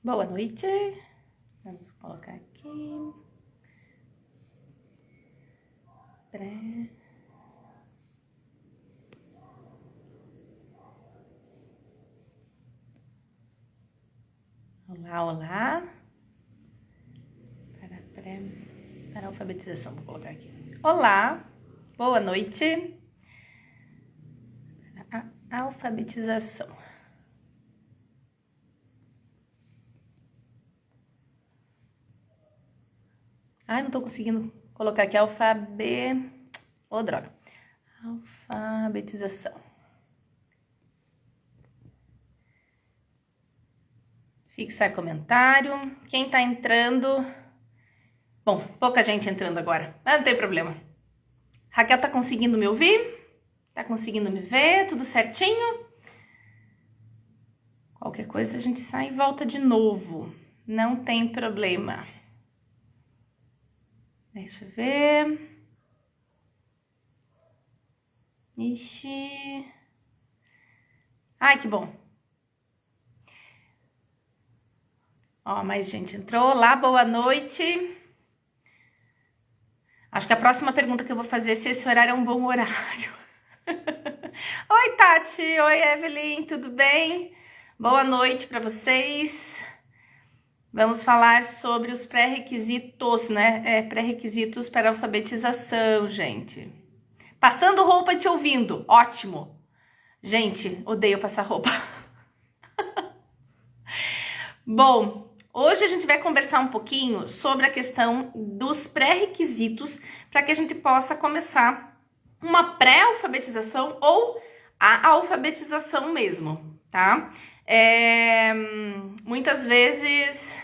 Boa noite. Vamos colocar aqui. Olá, olá. Para a alfabetização, vou colocar aqui. Olá, boa noite. Para a alfabetização. Ai, não tô conseguindo colocar aqui Ô, droga. Alfabetização. Fixar comentário. Quem tá entrando? Bom, pouca gente entrando agora, mas não tem problema. Raquel tá conseguindo me ouvir? Tá conseguindo me ver? Tudo certinho? Qualquer coisa a gente sai e volta de novo. Não tem problema. Deixa eu ver. Ixi. Ai, que bom. Ó, mais gente entrou. Olá, boa noite. Acho que a próxima pergunta que eu vou fazer é se esse horário é um bom horário. Oi, Tati. Oi, Evelyn. Tudo bem? Boa noite para vocês. Vamos falar sobre os pré-requisitos, né? Pré-requisitos para alfabetização, gente. Passando roupa e te ouvindo. Ótimo. Gente, odeio passar roupa. Bom, hoje a gente vai conversar um pouquinho sobre a questão dos pré-requisitos para que a gente possa começar uma pré-alfabetização ou a alfabetização mesmo, tá? Muitas vezes...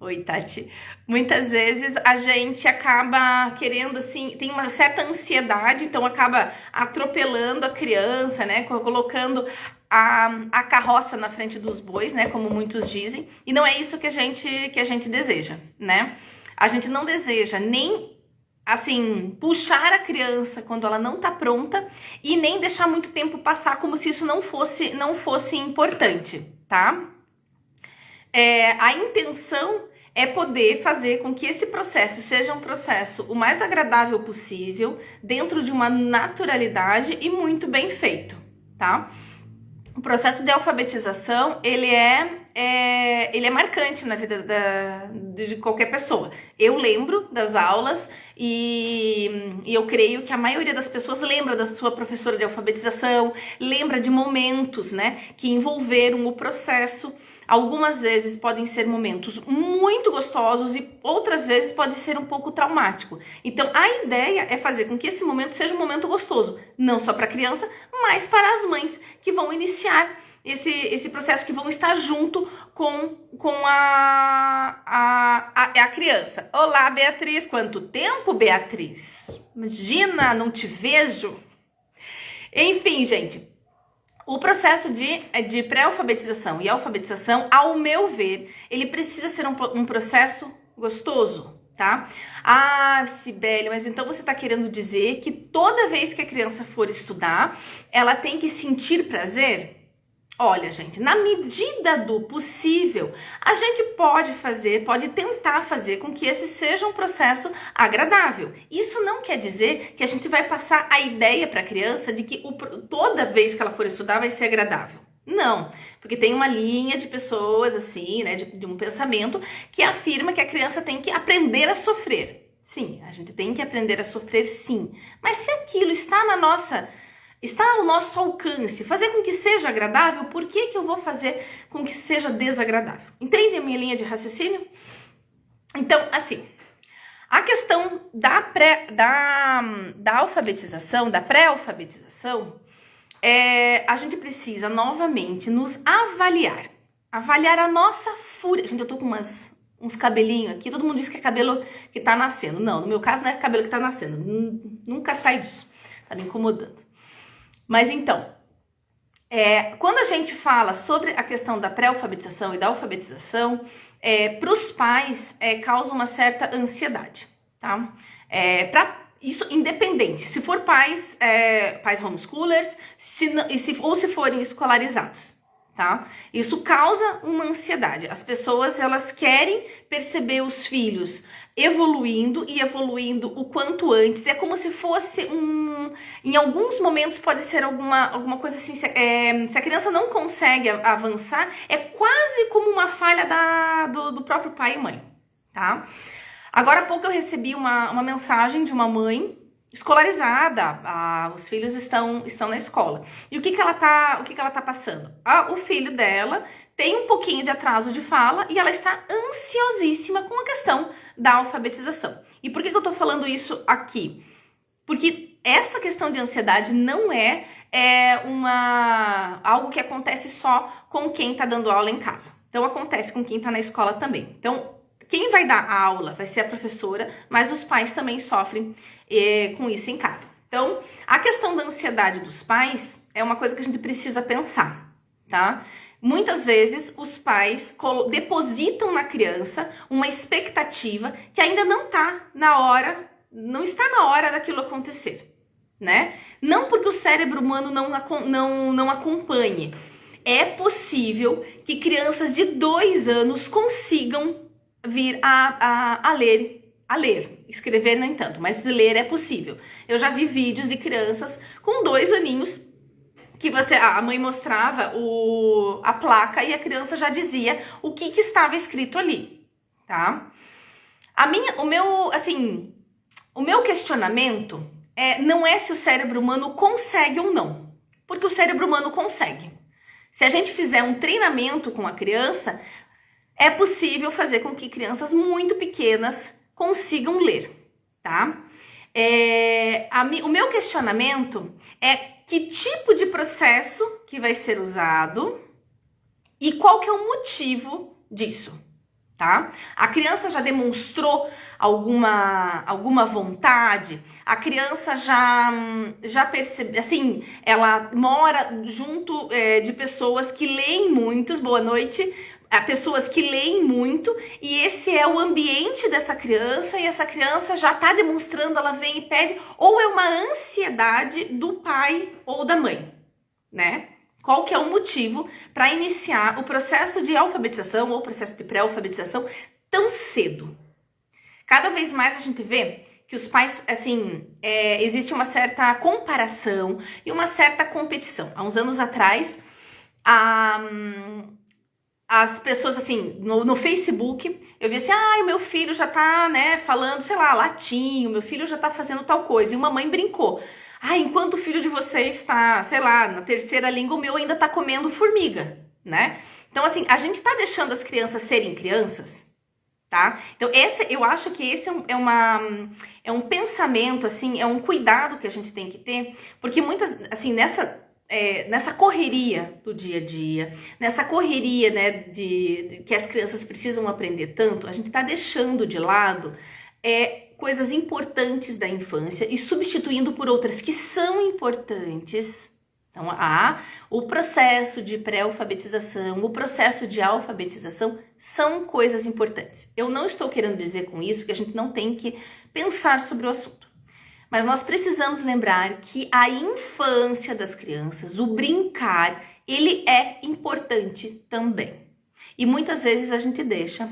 Oi, Tati. Muitas vezes a gente acaba querendo, assim, tem uma certa ansiedade, então acaba atropelando a criança, né? Colocando a carroça na frente dos bois, né? Como muitos dizem. E não é isso que a gente deseja, né? A gente não deseja nem, assim, puxar a criança quando ela não tá pronta e nem deixar muito tempo passar como se isso não fosse importante, tá? A intenção é poder fazer com que esse processo seja um processo o mais agradável possível, dentro de uma naturalidade e muito bem feito, tá? O processo de alfabetização, ele é marcante na vida de qualquer pessoa. Eu lembro das aulas e eu creio que a maioria das pessoas lembra da sua professora de alfabetização, lembra de momentos, né, que envolveram o processo. Algumas vezes podem ser momentos muito gostosos e outras vezes pode ser um pouco traumático. Então, a ideia é fazer com que esse momento seja um momento gostoso, não só para a criança, mas para as mães que vão iniciar esse processo, que vão estar junto com a criança. Olá, Beatriz! Quanto tempo, Beatriz? Imagina, não te vejo! Enfim, gente... O processo de pré-alfabetização e alfabetização, ao meu ver, ele precisa ser um processo gostoso, tá? Ah, Cibele, mas então você tá querendo dizer que toda vez que a criança for estudar, ela tem que sentir prazer? Olha, gente, na medida do possível, a gente pode tentar fazer com que esse seja um processo agradável. Isso não quer dizer que a gente vai passar a ideia para a criança de que toda vez que ela for estudar vai ser agradável. Não, porque tem uma linha de pessoas assim, né, de um pensamento que afirma que a criança tem que aprender a sofrer. Sim, a gente tem que aprender a sofrer, sim. Mas se aquilo está ao nosso alcance, fazer com que seja agradável, por que eu vou fazer com que seja desagradável? Entende a minha linha de raciocínio? Então, assim, a questão da alfabetização, da pré-alfabetização, a gente precisa novamente nos avaliar a nossa fúria. Gente, eu tô com uns cabelinhos aqui, todo mundo diz que é cabelo que tá nascendo. Não, no meu caso não é cabelo que tá nascendo, nunca sai disso, tá me incomodando. Mas então, quando a gente fala sobre a questão da pré-alfabetização e da alfabetização, para os pais causa uma certa ansiedade, tá? Isso independente, se for pais homeschoolers ou se forem escolarizados, tá? Isso causa uma ansiedade. As pessoas, elas querem perceber os filhos evoluindo e evoluindo o quanto antes. É como se fosse em alguns momentos pode ser alguma coisa assim, se a criança não consegue avançar, é quase como uma falha do próprio pai e mãe, tá? Agora há pouco eu recebi uma mensagem de uma mãe escolarizada, os filhos estão na escola. E o que ela tá passando? O filho dela tem um pouquinho de atraso de fala e ela está ansiosíssima com a questão da alfabetização. E por que eu tô falando isso aqui? Porque essa questão de ansiedade não é algo que acontece só com quem tá dando aula em casa. Então acontece com quem tá na escola também. Então quem vai dar a aula vai ser a professora, mas os pais também sofrem com isso em casa. Então, a questão da ansiedade dos pais é uma coisa que a gente precisa pensar, tá? Muitas vezes os pais depositam na criança uma expectativa que ainda não está na hora daquilo acontecer, né? Não porque o cérebro humano não acompanhe. É possível que crianças de 2 anos consigam vir a ler, escrever nem tanto, mas ler é possível. Eu já vi vídeos de crianças com 2 aninhos que a mãe mostrava a placa e a criança já dizia o que estava escrito ali, tá? O meu questionamento não é se o cérebro humano consegue ou não, porque o cérebro humano consegue. Se a gente fizer um treinamento com a criança, é possível fazer com que crianças muito pequenas consigam ler, tá? O meu questionamento é que tipo de processo que vai ser usado e qual que é o motivo disso, tá? A criança já demonstrou alguma vontade? A criança já percebe, assim, ela mora junto de pessoas que leem muito, boa noite, pessoas que leem muito, e esse é o ambiente dessa criança, e essa criança já está demonstrando, ela vem e pede, ou é uma ansiedade do pai ou da mãe, né? Qual que é o motivo para iniciar o processo de alfabetização ou o processo de pré-alfabetização tão cedo? Cada vez mais a gente vê que os pais, assim, existe uma certa comparação e uma certa competição. Há uns anos atrás, as pessoas, assim, no Facebook, eu vi assim, o meu filho já tá, né, falando, sei lá, latim, o meu filho já tá fazendo tal coisa. E uma mãe brincou. Enquanto o filho de vocês está, sei lá, na 3ª língua, o meu ainda tá comendo formiga, né? Então, assim, a gente tá deixando as crianças serem crianças, tá? Então, eu acho que esse é um pensamento, assim, é um cuidado que a gente tem que ter, porque muitas, assim, nessa correria do dia a dia, nessa correria, né, que as crianças precisam aprender tanto, a gente tá deixando de lado coisas importantes da infância e substituindo por outras que são importantes. Então, o processo de pré-alfabetização, o processo de alfabetização são coisas importantes. Eu não estou querendo dizer com isso que a gente não tem que pensar sobre o assunto. Mas nós precisamos lembrar que a infância das crianças, o brincar, ele é importante também. E muitas vezes a gente deixa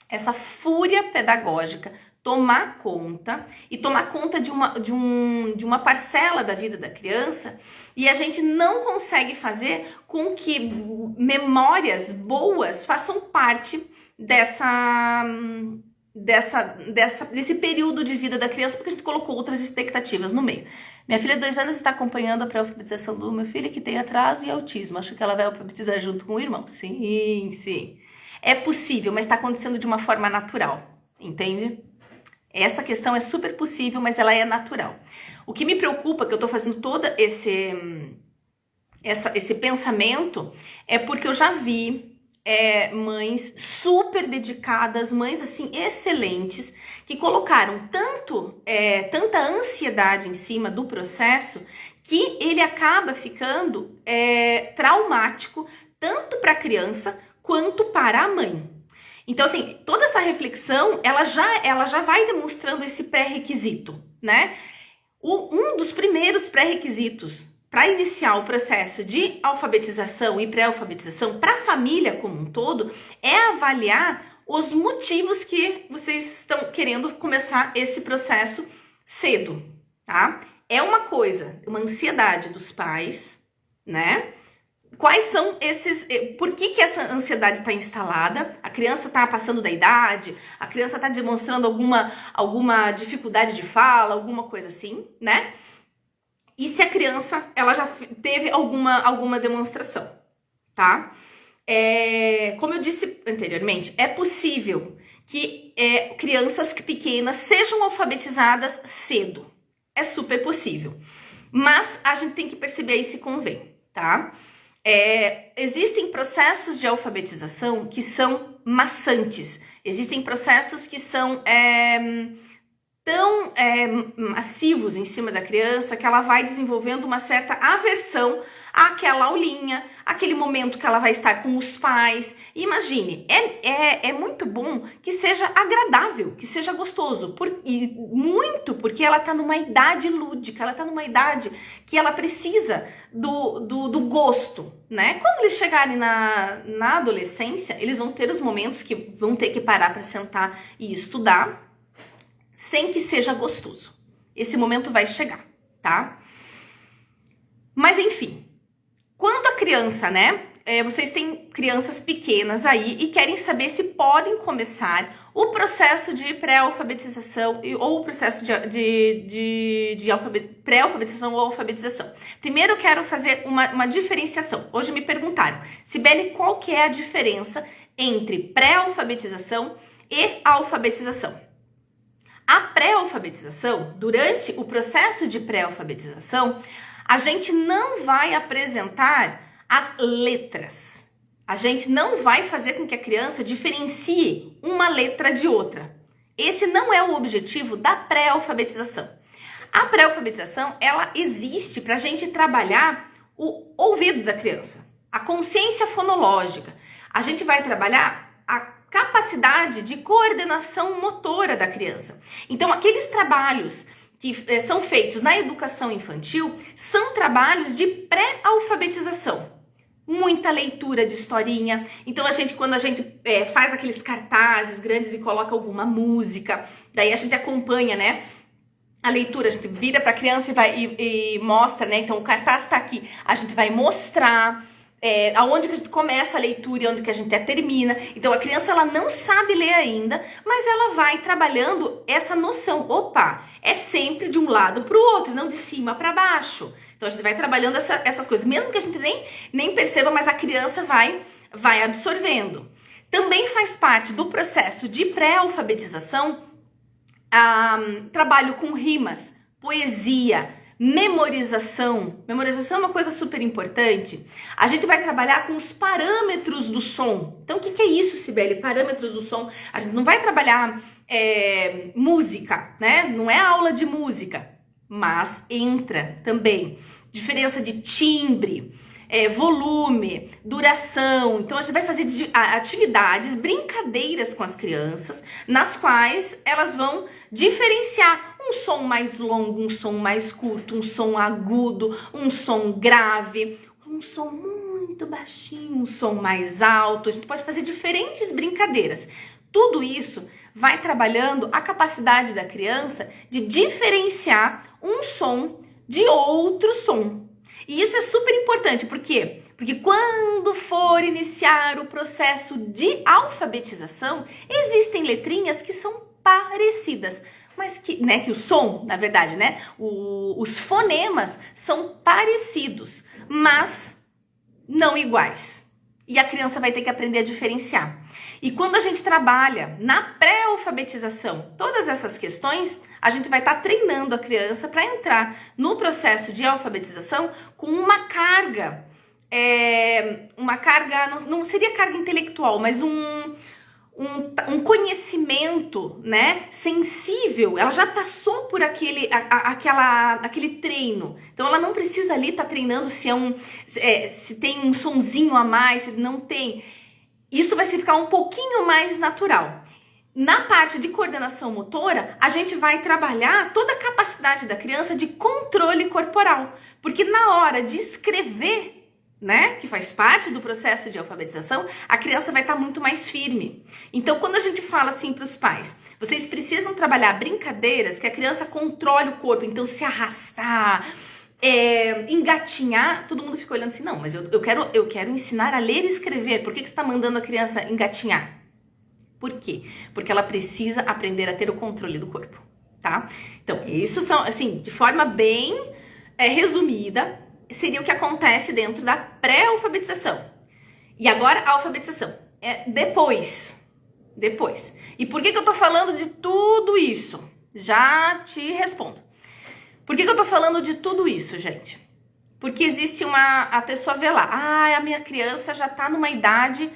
essa fúria pedagógica tomar conta de uma parcela da vida da criança, e a gente não consegue fazer com que memórias boas façam parte desse período de vida da criança, porque a gente colocou outras expectativas no meio. Minha filha de 2 anos está acompanhando a pré-alfabetização do meu filho, que tem atraso e autismo. Acho que ela vai alfabetizar junto com o irmão. Sim, sim. É possível, mas está acontecendo de uma forma natural, entende? Essa questão é super possível, mas ela é natural. O que me preocupa, que eu estou fazendo todo esse pensamento, é porque eu já vi mães super dedicadas, mães assim excelentes, que colocaram tanta ansiedade em cima do processo que ele acaba ficando traumático tanto para a criança quanto para a mãe. Então, assim, toda essa reflexão, ela já vai demonstrando esse pré-requisito, né? Um dos primeiros pré-requisitos para iniciar o processo de alfabetização e pré-alfabetização para a família como um todo, é avaliar os motivos que vocês estão querendo começar esse processo cedo, tá? É uma coisa, uma ansiedade dos pais, né? Quais são esses... Por que essa ansiedade está instalada? A criança está passando da idade? A criança está demonstrando alguma dificuldade de fala, alguma coisa assim, né? E se a criança, ela já teve alguma demonstração, tá? Como eu disse anteriormente, é possível que crianças pequenas sejam alfabetizadas cedo. É super possível. Mas a gente tem que perceber aí se convém, tá? Existem processos de alfabetização que são maçantes. Existem processos que são tão massivos em cima da criança que ela vai desenvolvendo uma certa aversão àquela aulinha, aquele momento que ela vai estar com os pais. Imagine, é muito bom que seja agradável, que seja gostoso, muito porque ela está numa idade lúdica, ela está numa idade que ela precisa do gosto, né? Quando eles chegarem na adolescência, eles vão ter os momentos que vão ter que parar para sentar e estudar, sem que seja gostoso. Esse momento vai chegar, tá? Mas enfim, quando a criança, né? Vocês têm crianças pequenas aí e querem saber se podem começar o processo de pré-alfabetização ou o processo de pré-alfabetização ou alfabetização. Primeiro eu quero fazer uma diferenciação. Hoje me perguntaram, Sibeli, qual que é a diferença entre pré-alfabetização e alfabetização? A pré-alfabetização, durante o processo de pré-alfabetização, a gente não vai apresentar as letras. A gente não vai fazer com que a criança diferencie uma letra de outra. Esse não é o objetivo da pré-alfabetização. A pré-alfabetização, ela existe para a gente trabalhar o ouvido da criança, a consciência fonológica. A gente vai trabalhar a capacidade de coordenação motora da criança. Então, aqueles trabalhos que são feitos na educação infantil são trabalhos de pré-alfabetização. Muita leitura de historinha. Então, quando a gente faz aqueles cartazes grandes e coloca alguma música, daí a gente acompanha, né? A leitura, a gente vira para a criança e mostra, né? Então, o cartaz está aqui. A gente vai mostrar aonde que a gente começa a leitura e onde que a gente termina. Então a criança ela não sabe ler ainda, mas ela vai trabalhando essa noção. Opa, é sempre de um lado para o outro, não de cima para baixo. Então a gente vai trabalhando essas coisas, mesmo que a gente nem perceba, mas a criança vai absorvendo. Também faz parte do processo de pré-alfabetização trabalho com rimas, poesia, memorização. Memorização é uma coisa super importante. A gente vai trabalhar com os parâmetros do som. Então, o que é isso, Sibeli? Parâmetros do som. A gente não vai trabalhar música, né? Não é aula de música, mas entra também diferença de timbre, volume, duração. Então, a gente vai fazer atividades, brincadeiras com as crianças, nas quais elas vão diferenciar um som mais longo, um som mais curto, um som agudo, um som grave, um som muito baixinho, um som mais alto. A gente pode fazer diferentes brincadeiras. Tudo isso vai trabalhando a capacidade da criança de diferenciar um som de outro som. E isso é super importante, por quê? Porque quando for iniciar o processo de alfabetização, existem letrinhas que são parecidas, mas que o som, na verdade, né? Os fonemas são parecidos, mas não iguais. E a criança vai ter que aprender a diferenciar. E quando a gente trabalha na pré-alfabetização, todas essas questões, a gente vai estar treinando a criança para entrar no processo de alfabetização com uma carga, não seria carga intelectual, mas um conhecimento, né, sensível. Ela já passou por aquele treino. Então ela não precisa ali estar treinando se tem um sonzinho a mais, se não tem. Isso vai ficar um pouquinho mais natural. Na parte de coordenação motora, a gente vai trabalhar toda a capacidade da criança de controle corporal, porque na hora de escrever, né, que faz parte do processo de alfabetização, a criança vai estar muito mais firme. Então, quando a gente fala assim para os pais, vocês precisam trabalhar brincadeiras que a criança controle o corpo, então se arrastar, engatinhar, todo mundo fica olhando assim, não, mas eu quero ensinar a ler e escrever, por que você está mandando a criança engatinhar? Por quê? Porque ela precisa aprender a ter o controle do corpo, tá? Então, isso são, assim, de forma bem resumida, seria o que acontece dentro da pré-alfabetização. E agora, a alfabetização é depois. E por que eu tô falando de tudo isso? Já te respondo. Por que eu tô falando de tudo isso, gente? Porque existe a pessoa vê lá, a minha criança já tá numa idade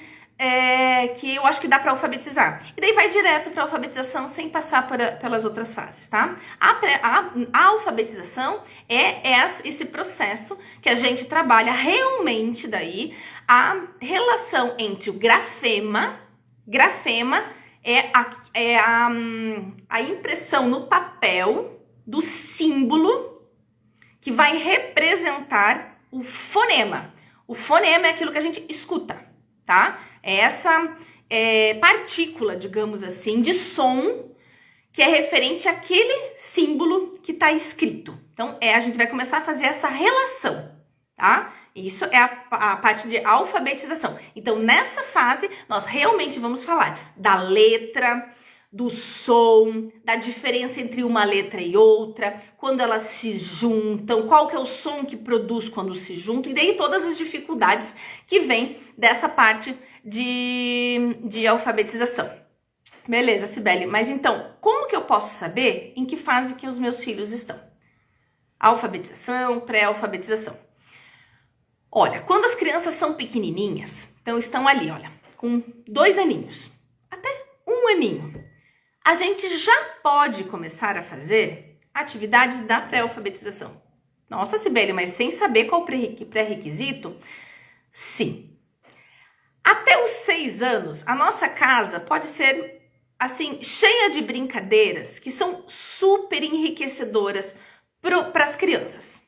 que eu acho que dá para alfabetizar. E daí vai direto para alfabetização sem passar pelas outras fases, tá? A alfabetização é esse processo que a gente trabalha realmente daí a relação entre o grafema é a impressão no papel do símbolo que vai representar o fonema. O fonema é aquilo que a gente escuta, tá? É essa partícula, digamos assim, de som que é referente àquele símbolo que está escrito. Então, a gente vai começar a fazer essa relação, tá? Isso é a parte de alfabetização. Então, nessa fase, nós realmente vamos falar da letra, do som, da diferença entre uma letra e outra, quando elas se juntam, qual que é o som que produz quando se juntam, e daí todas as dificuldades que vêm dessa parte de alfabetização. Beleza, Cibele, mas então, como que eu posso saber em que fase que os meus filhos estão? Alfabetização, pré-alfabetização. Olha, quando as crianças são pequenininhas, então estão ali, olha, com 2 aninhos, até 1 aninho, a gente já pode começar a fazer atividades da pré-alfabetização. Nossa, Cibele, mas sem saber qual pré-requisito? Sim. Até os 6 anos, a nossa casa pode ser, assim, cheia de brincadeiras que são super enriquecedoras para as crianças,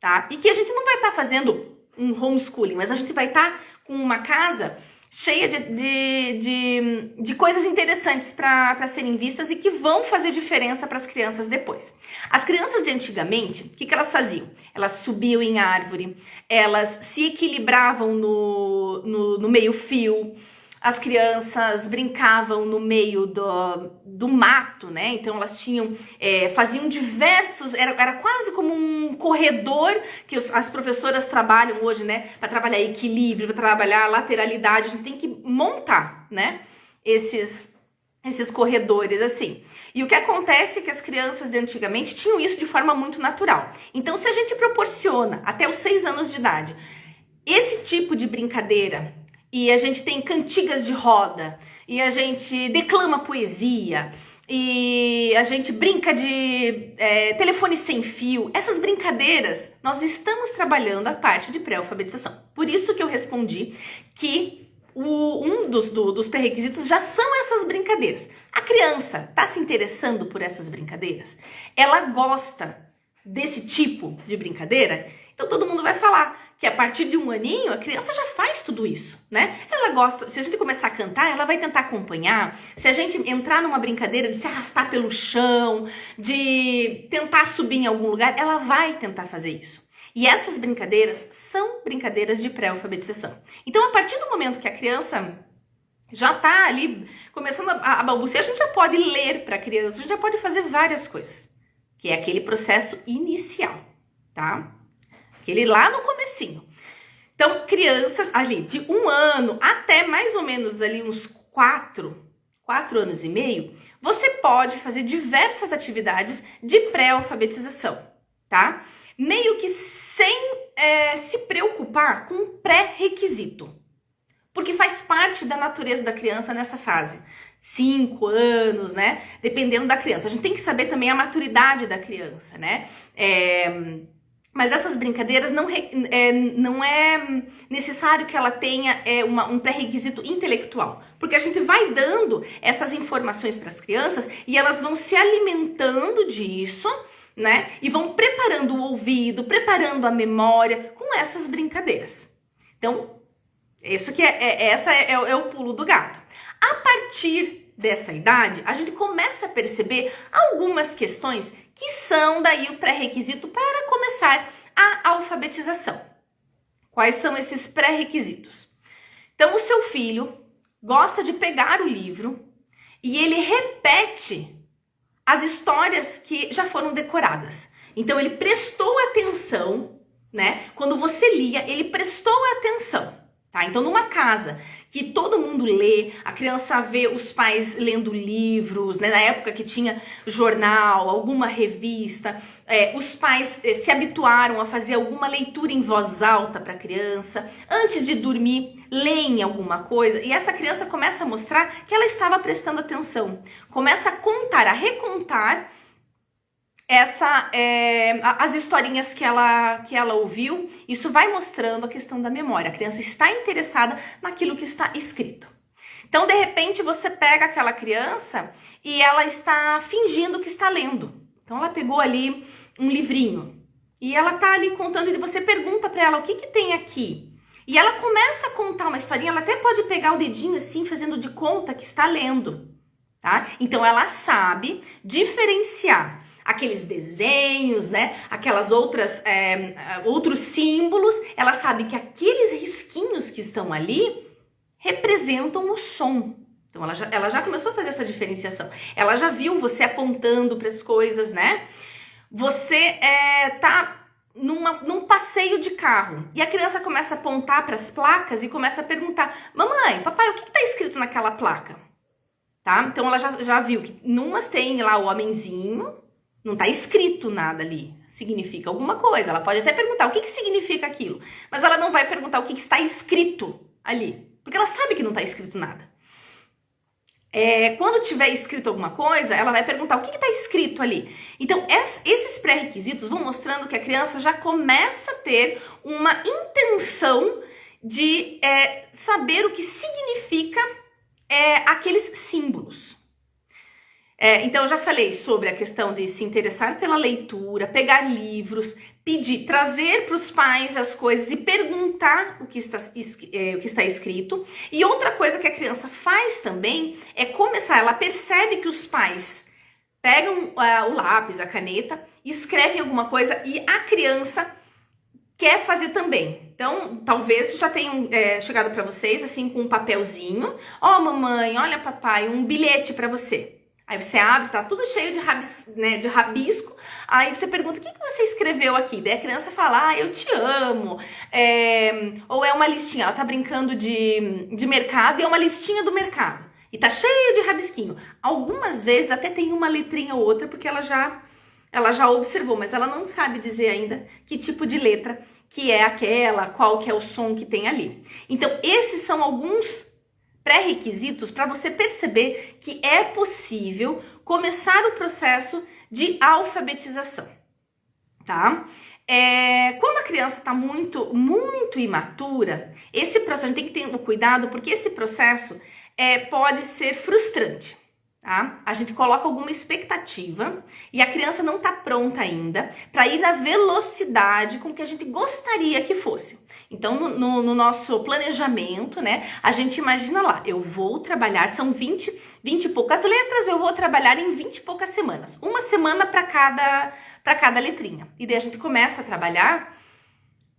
tá? E que a gente não vai estar fazendo um homeschooling, mas a gente vai estar com uma casa cheia de coisas interessantes para serem vistas e que vão fazer diferença para as crianças depois. As crianças de antigamente, o que elas faziam? Elas subiam em árvore, elas se equilibravam no meio-fio, as crianças brincavam no meio do mato, né? Então elas faziam diversos, era quase como um corredor que as professoras trabalham hoje, né? Para trabalhar equilíbrio, para trabalhar lateralidade, a gente tem que montar, né? Esses corredores assim. E o que acontece é que as crianças de antigamente tinham isso de forma muito natural. Então, se a gente proporciona até os 6 anos de idade esse tipo de brincadeira, e a gente tem cantigas de roda, e a gente declama poesia, e a gente brinca de telefone sem fio. Essas brincadeiras, nós estamos trabalhando a parte de pré-alfabetização. Por isso que eu respondi que um dos pré-requisitos já são essas brincadeiras. A criança está se interessando por essas brincadeiras? Ela gosta desse tipo de brincadeira? Então todo mundo vai falar que a partir de 1 aninho a criança já faz tudo isso, né? Ela gosta, se a gente começar a cantar, ela vai tentar acompanhar. Se a gente entrar numa brincadeira de se arrastar pelo chão, de tentar subir em algum lugar, ela vai tentar fazer isso. E essas brincadeiras são brincadeiras de pré-alfabetização. Então, a partir do momento que a criança já está ali começando a balbuciar, a gente já pode ler para a criança, a gente já pode fazer várias coisas, que é aquele processo inicial, tá? Aquele lá no comecinho. Então, crianças ali de 1 ano até mais ou menos ali uns 4 anos e meio, você pode fazer diversas atividades de pré-alfabetização, tá? Meio que sem se preocupar com pré-requisito, porque faz parte da natureza da criança nessa fase. 5 anos, né? Dependendo da criança. A gente tem que saber também a maturidade da criança, né? Mas essas brincadeiras não é necessário que ela tenha um pré-requisito intelectual, porque a gente vai dando essas informações para as crianças e elas vão se alimentando disso, né? E vão preparando o ouvido, preparando a memória com essas brincadeiras. Então, essa é o pulo do gato. A partir dessa idade, a gente começa a perceber algumas questões que são daí o pré-requisito para começar a alfabetização. Quais são esses pré-requisitos? Então, o seu filho gosta de pegar o livro e ele repete as histórias que já foram decoradas. Então, ele prestou atenção, né? Quando você lia, ele prestou atenção. Tá? Então, numa casa que todo mundo lê, a criança vê os pais lendo livros, né? Na época que tinha jornal, alguma revista, os pais se habituaram a fazer alguma leitura em voz alta para a criança. Antes de dormir, leem alguma coisa e essa criança começa a mostrar que ela estava prestando atenção. Começa a contar, a recontar as historinhas que ela ouviu. Isso vai mostrando a questão da memória. A criança está interessada naquilo que está escrito. Então, de repente, você pega aquela criança e ela está fingindo que está lendo. Então, ela pegou ali um livrinho e ela está ali contando e você pergunta para ela o que tem aqui. E ela começa a contar uma historinha, ela até pode pegar o dedinho assim, fazendo de conta que está lendo, tá? Então, ela sabe diferenciar aqueles desenhos, né? Aquelas outros símbolos. Ela sabe que aqueles risquinhos que estão ali representam o som. Então, ela já começou a fazer essa diferenciação. Ela já viu você apontando para as coisas, né? Você tá num passeio de carro e a criança começa a apontar para as placas e começa a perguntar: mamãe, papai, o que está escrito naquela placa? Tá? Então, ela já viu que numas tem lá o homenzinho, não está escrito nada ali, significa alguma coisa. Ela pode até perguntar o que significa aquilo, mas ela não vai perguntar o que está escrito ali, porque ela sabe que não está escrito nada. Quando tiver escrito alguma coisa, ela vai perguntar o que está escrito ali. Então, esses pré-requisitos vão mostrando que a criança já começa a ter uma intenção de saber o que significa aqueles símbolos. Então, eu já falei sobre a questão de se interessar pela leitura, pegar livros, pedir, trazer para os pais as coisas e perguntar o que está escrito. E outra coisa que a criança faz também é começar, ela percebe que os pais pegam o lápis, a caneta, escrevem alguma coisa e a criança quer fazer também. Então, talvez já tenham chegado para vocês assim com um papelzinho. Ó, mamãe, olha papai, um bilhete para você. Aí você abre, tá tudo cheio de rabisco. Aí você pergunta, o que você escreveu aqui? Daí a criança fala, eu te amo. Ou é uma listinha, ela tá brincando de mercado e é uma listinha do mercado. E tá cheio de rabisquinho. Algumas vezes até tem uma letrinha ou outra, porque ela já observou, mas ela não sabe dizer ainda que tipo de letra que é aquela, qual que é o som que tem ali. Então, esses são alguns pré-requisitos para você perceber que é possível começar o processo de alfabetização, tá? Quando a criança está muito, muito imatura, esse processo, a gente tem que ter cuidado, porque esse processo pode ser frustrante, tá? A gente coloca alguma expectativa e a criança não está pronta ainda para ir na velocidade com que a gente gostaria que fosse. Então, no nosso planejamento, né, a gente imagina lá, eu vou trabalhar, são 20 e poucas letras, eu vou trabalhar em 20 e poucas semanas. Uma semana para cada letrinha. E daí a gente começa a trabalhar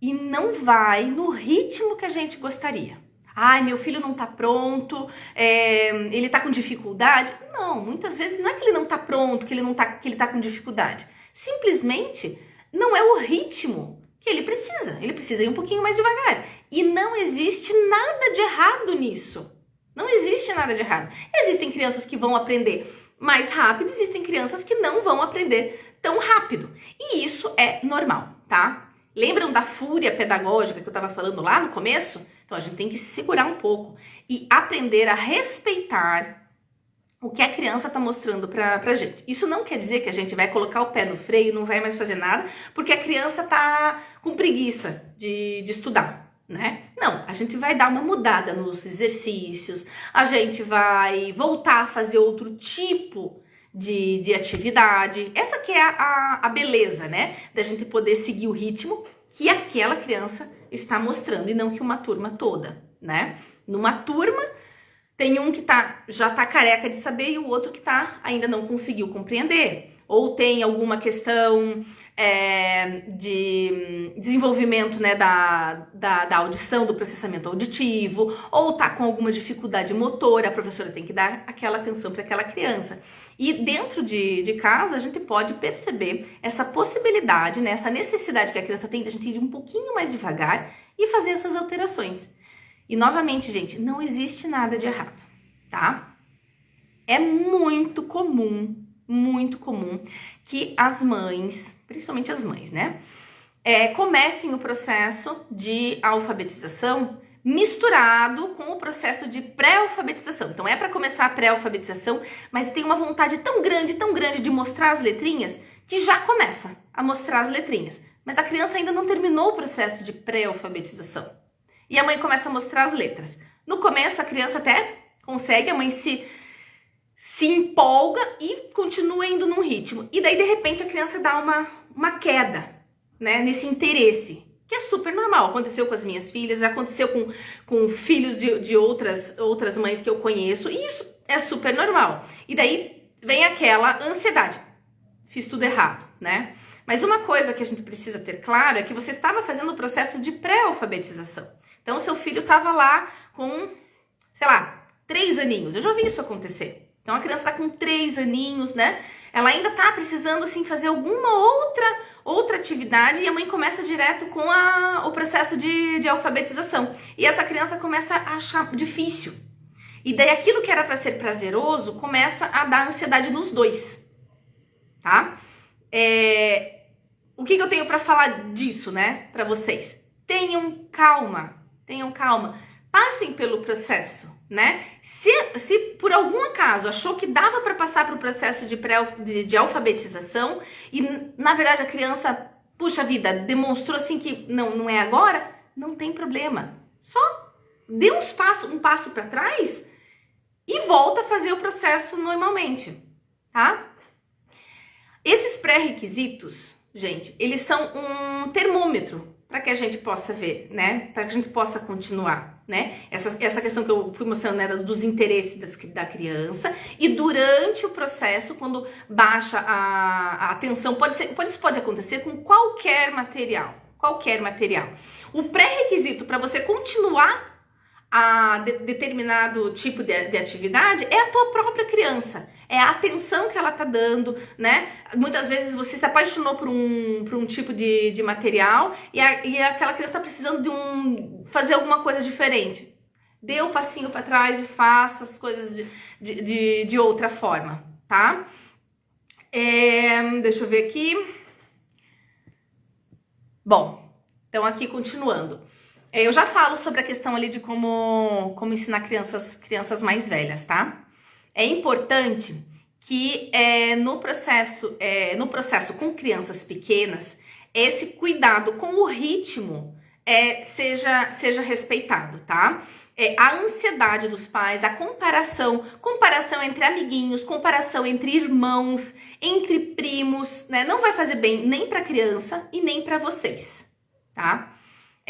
e não vai no ritmo que a gente gostaria. Ai, meu filho não tá pronto, ele tá com dificuldade. Não, muitas vezes não é que ele não tá pronto, que ele tá com dificuldade. Simplesmente não é o ritmo que ele precisa ir um pouquinho mais devagar. E não existe nada de errado nisso. Não existe nada de errado. Existem crianças que vão aprender mais rápido, existem crianças que não vão aprender tão rápido. E isso é normal, tá? Lembram da fúria pedagógica que eu estava falando lá no começo? Então, a gente tem que se segurar um pouco e aprender a respeitar o que a criança está mostrando pra gente. Isso não quer dizer que a gente vai colocar o pé no freio, não vai mais fazer nada, porque a criança tá com preguiça de estudar, né? Não, a gente vai dar uma mudada nos exercícios, a gente vai voltar a fazer outro tipo de atividade. Essa que é a beleza, né? Da gente poder seguir o ritmo que aquela criança está mostrando e não que uma turma toda, né? Numa turma, tem um que já tá careca de saber e o outro que ainda não conseguiu compreender. Ou tem alguma questão de desenvolvimento, né, da audição, do processamento auditivo, ou tá com alguma dificuldade motora, a professora tem que dar aquela atenção para aquela criança. E dentro de casa, a gente pode perceber essa possibilidade, né, essa necessidade que a criança tem de a gente ir um pouquinho mais devagar e fazer essas alterações. E novamente, gente, não existe nada de errado, tá? É muito comum que as mães, principalmente as mães, né, comecem o processo de alfabetização misturado com o processo de pré-alfabetização. Então é para começar a pré-alfabetização, mas tem uma vontade tão grande de mostrar as letrinhas que já começa a mostrar as letrinhas. Mas a criança ainda não terminou o processo de pré-alfabetização. E a mãe começa a mostrar as letras. No começo, a criança até consegue, a mãe se empolga e continua indo num ritmo. E daí, de repente, a criança dá uma queda, né, nesse interesse, que é super normal. Aconteceu com as minhas filhas, já aconteceu com filhos de outras mães que eu conheço, e isso é super normal. E daí vem aquela ansiedade. Fiz tudo errado, né? Mas uma coisa que a gente precisa ter claro é que você estava fazendo o processo de pré-alfabetização. Então, o seu filho estava lá com, sei lá, 3 aninhos. Eu já vi isso acontecer. Então, a criança está com 3 aninhos, né? Ela ainda está precisando, assim, fazer alguma outra atividade e a mãe começa direto com o processo de alfabetização. E essa criança começa a achar difícil. E daí, aquilo que era para ser prazeroso começa a dar ansiedade nos dois, tá? O que eu tenho para falar disso, né, para vocês? Tenham calma. Passem pelo processo, né? Se por algum acaso achou que dava para passar para o processo de alfabetização e, na verdade, a criança, puxa vida, demonstrou assim que não é agora, não tem problema. Só dê um passo para trás e volta a fazer o processo normalmente, tá? Esses pré-requisitos, gente, eles são um termômetro para que a gente possa ver, né? Para que a gente possa continuar, né? Essa questão que eu fui mostrando era dos interesses da criança, e durante o processo, quando baixa a atenção, isso pode acontecer com qualquer material. O pré-requisito para você continuar a determinado tipo de atividade é a tua própria criança, é a atenção que ela tá dando, né? Muitas vezes você se apaixonou por um tipo de material e aquela criança tá precisando fazer alguma coisa diferente. Dê um passinho para trás e faça as coisas de outra forma, tá? Deixa eu ver aqui. Bom, então aqui continuando. Eu já falo sobre a questão ali de como ensinar crianças mais velhas, tá? É importante que no processo com crianças pequenas, esse cuidado com o ritmo seja respeitado, tá? A ansiedade dos pais, a comparação entre amiguinhos, comparação entre irmãos, entre primos, né? Não vai fazer bem nem para a criança e nem para vocês, tá?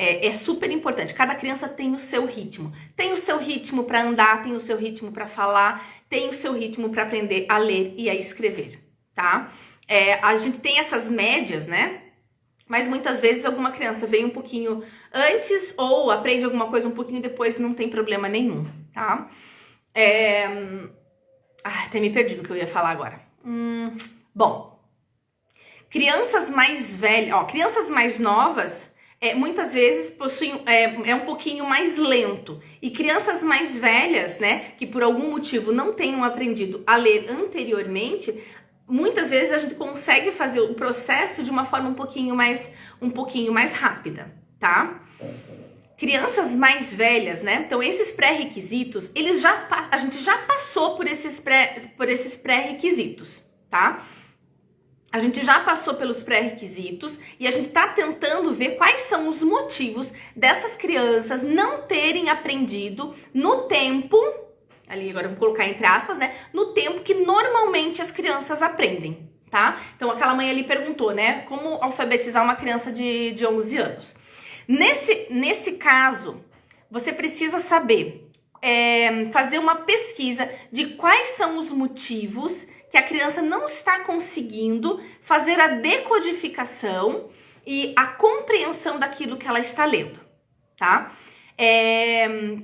É super importante. Cada criança tem o seu ritmo. Tem o seu ritmo para andar, tem o seu ritmo para falar, tem o seu ritmo para aprender a ler e a escrever, tá? A gente tem essas médias, né? Mas muitas vezes alguma criança vem um pouquinho antes ou aprende alguma coisa um pouquinho depois, não tem problema nenhum, tá? Até me perdi no que eu ia falar agora. Bom, crianças mais velhas, crianças mais novas, muitas vezes possuem, um pouquinho mais lento. E crianças mais velhas, né, que por algum motivo não tenham aprendido a ler anteriormente, muitas vezes a gente consegue fazer o processo de uma forma um pouquinho mais rápida, tá? Crianças mais velhas, né? Então esses pré-requisitos, a gente já passou passou por esses pré-requisitos, tá? A gente já passou pelos pré-requisitos e a gente tá tentando ver quais são os motivos dessas crianças não terem aprendido no tempo, ali agora eu vou colocar entre aspas, né? No tempo que normalmente as crianças aprendem, tá? Então aquela mãe ali perguntou, né? Como alfabetizar uma criança de 11 anos. Nesse caso, você precisa saber, fazer uma pesquisa de quais são os motivos que a criança não está conseguindo fazer a decodificação e a compreensão daquilo que ela está lendo, tá?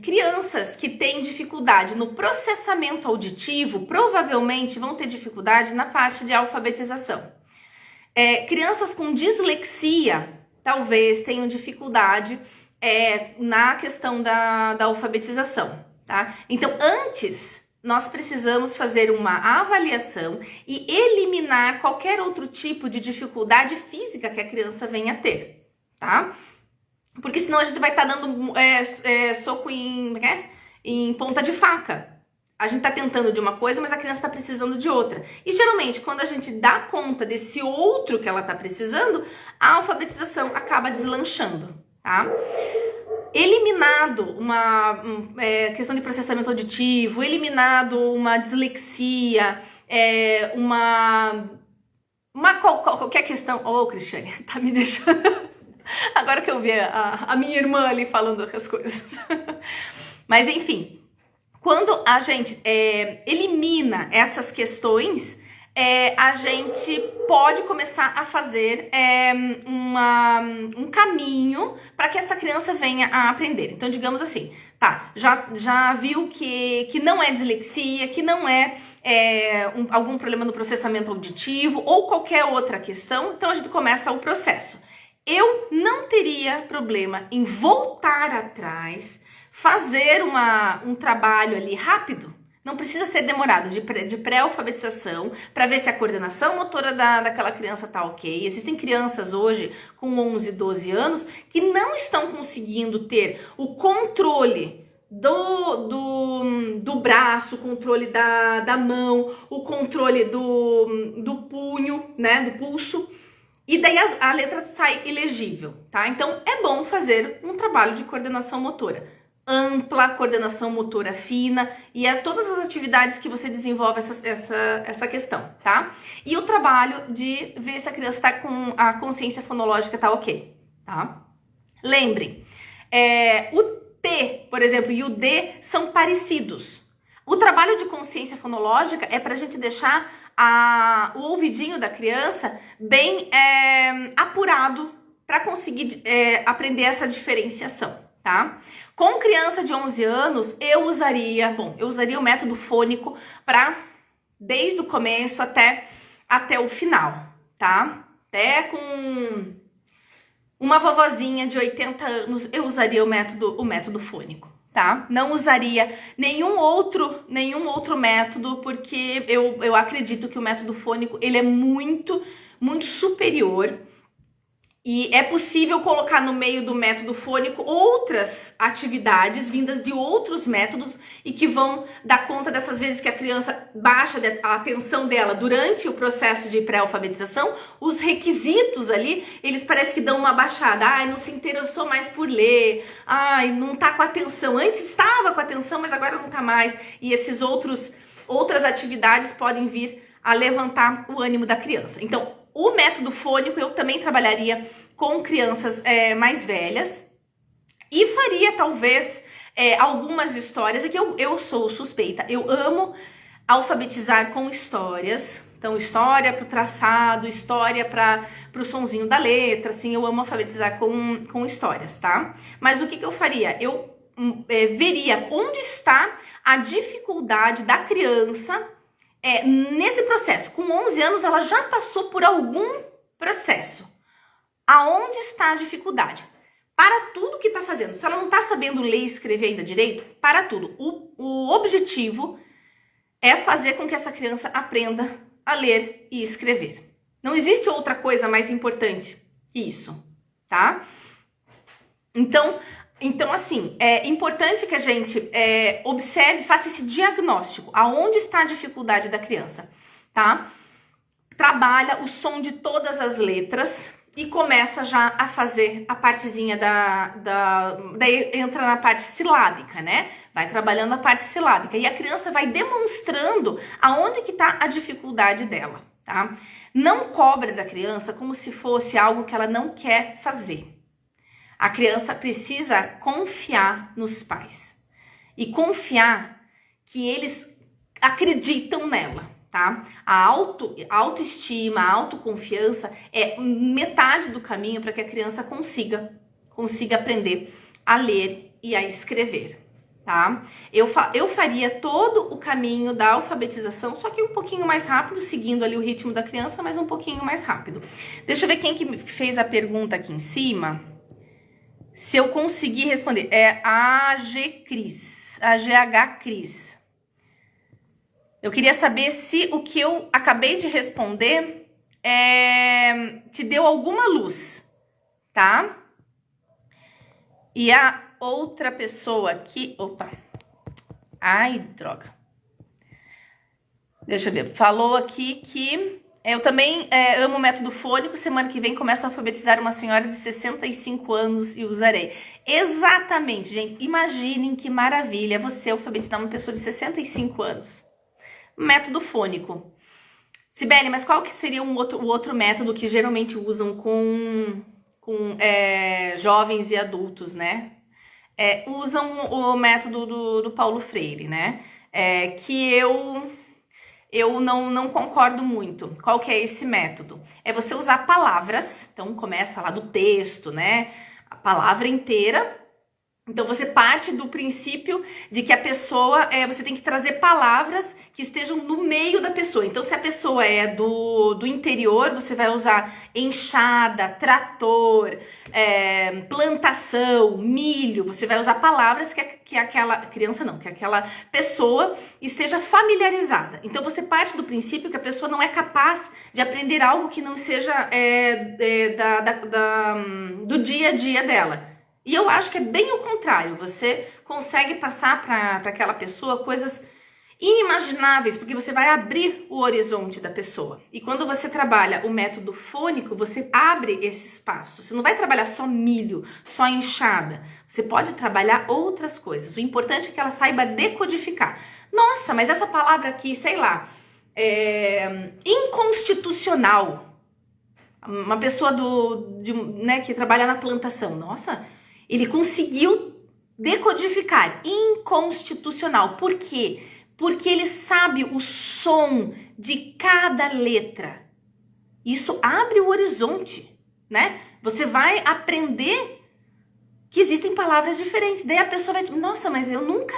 Crianças que têm dificuldade no processamento auditivo provavelmente vão ter dificuldade na parte de alfabetização. Crianças com dislexia talvez tenham dificuldade na questão da alfabetização, tá? Então, antes, nós precisamos fazer uma avaliação e eliminar qualquer outro tipo de dificuldade física que a criança venha a ter, tá? Porque senão a gente vai estar dando soco em ponta de faca. A gente tá tentando de uma coisa, mas a criança tá precisando de outra. E geralmente, quando a gente dá conta desse outro que ela tá precisando, a alfabetização acaba deslanchando, tá? Eliminado uma questão de processamento auditivo, eliminado uma dislexia, qualquer questão... Ô, Cristiane, tá me deixando... Agora que eu vi a minha irmã ali falando as coisas. Mas, enfim, quando a gente elimina essas questões, a gente pode começar a fazer um caminho para que essa criança venha a aprender. Então, digamos assim, tá, já viu que não é dislexia, que não algum problema no processamento auditivo ou qualquer outra questão, então a gente começa o processo. Eu não teria problema em voltar atrás, fazer um trabalho ali rápido. Não precisa ser demorado, de pré-alfabetização, para ver se a coordenação motora daquela criança tá ok. Existem crianças hoje com 11, 12 anos que não estão conseguindo ter o controle do braço, o controle da mão, o controle do punho, né, do pulso. E daí a letra sai ilegível, tá? Então é bom fazer um trabalho de coordenação motora ampla, coordenação motora fina e todas as atividades que você desenvolve essa questão, tá? E o trabalho de ver se a criança está com a consciência fonológica tá ok, tá? Lembrem, o T, por exemplo, e o D são parecidos. O trabalho de consciência fonológica é para a gente deixar o ouvidinho da criança bem apurado para conseguir aprender essa diferenciação, tá? Com criança de 11 anos, eu usaria o método fônico desde o começo até o final, tá? Até com uma vovozinha de 80 anos, eu usaria o método fônico, tá? Não usaria nenhum outro método, porque eu acredito que o método fônico, ele é muito, muito superior. E é possível colocar no meio do método fônico outras atividades vindas de outros métodos e que vão dar conta dessas vezes que a criança baixa a atenção dela durante o processo de pré-alfabetização. Os requisitos ali, eles parecem que dão uma baixada. Ai, não se interessou mais por ler. Ai, não tá com atenção. Antes estava com atenção, mas agora não tá mais. E outras atividades podem vir a levantar o ânimo da criança. Então, o método fônico eu também trabalharia com crianças mais velhas e faria talvez algumas histórias. Aqui eu sou suspeita, eu amo alfabetizar com histórias. Então, história para o traçado, história para o sonzinho da letra, assim, eu amo alfabetizar com histórias, tá? Mas o que eu faria? Eu veria onde está a dificuldade da criança nesse processo. Com 11 anos, ela já passou por algum processo. Aonde está a dificuldade? Para tudo que está fazendo. Se ela não está sabendo ler e escrever ainda direito, para tudo. O objetivo é fazer com que essa criança aprenda a ler e escrever. Não existe outra coisa mais importante que isso, tá? Então, Então, assim, é importante que a gente observe, faça esse diagnóstico. Aonde está a dificuldade da criança, tá? Trabalha o som de todas as letras e começa já a fazer a partezinha daí entra na parte silábica, né? Vai trabalhando a parte silábica e a criança vai demonstrando aonde que tá a dificuldade dela, tá? Não cobre da criança como se fosse algo que ela não quer fazer. A criança precisa confiar nos pais e confiar que eles acreditam nela, tá? A autoestima, a autoconfiança é metade do caminho para que a criança consiga aprender a ler e a escrever, tá? Eu faria todo o caminho da alfabetização, só que um pouquinho mais rápido, seguindo ali o ritmo da criança, mas um pouquinho mais rápido. Deixa eu ver quem que fez a pergunta aqui em cima. Se eu conseguir responder, é a GH Cris. Eu queria saber se o que eu acabei de responder te deu alguma luz, tá? E a outra pessoa aqui, opa, ai, droga. Deixa eu ver, falou aqui que eu também amo o método fônico. Semana que vem começo a alfabetizar uma senhora de 65 anos e usarei. Exatamente, gente. Imaginem que maravilha você alfabetizar uma pessoa de 65 anos. Método fônico. Sibeli, mas qual que seria o outro método que geralmente usam com jovens e adultos, né? Usam o método do Paulo Freire, né? Que eu não concordo muito. Qual que é esse método? É você usar palavras, então começa lá do texto, né? A palavra inteira. Então você parte do princípio de que a pessoa, você tem que trazer palavras que estejam no meio da pessoa. Então se a pessoa é do interior, você vai usar enxada, trator, plantação, milho. Você vai usar palavras que aquela criança não, que aquela pessoa esteja familiarizada. Então você parte do princípio que a pessoa não é capaz de aprender algo que não seja do dia a dia dela. E eu acho que é bem o contrário, você consegue passar para aquela pessoa coisas inimagináveis, porque você vai abrir o horizonte da pessoa. E quando você trabalha o método fônico, você abre esse espaço. Você não vai trabalhar só milho, só enxada. Você pode trabalhar outras coisas. O importante é que ela saiba decodificar. Nossa, mas essa palavra aqui, sei lá, inconstitucional. Uma pessoa que trabalha na plantação. Nossa, ele conseguiu decodificar inconstitucional. Por quê? Porque ele sabe o som de cada letra. Isso abre o horizonte, né? Você vai aprender que existem palavras diferentes. Daí a pessoa vai dizer, nossa, mas eu nunca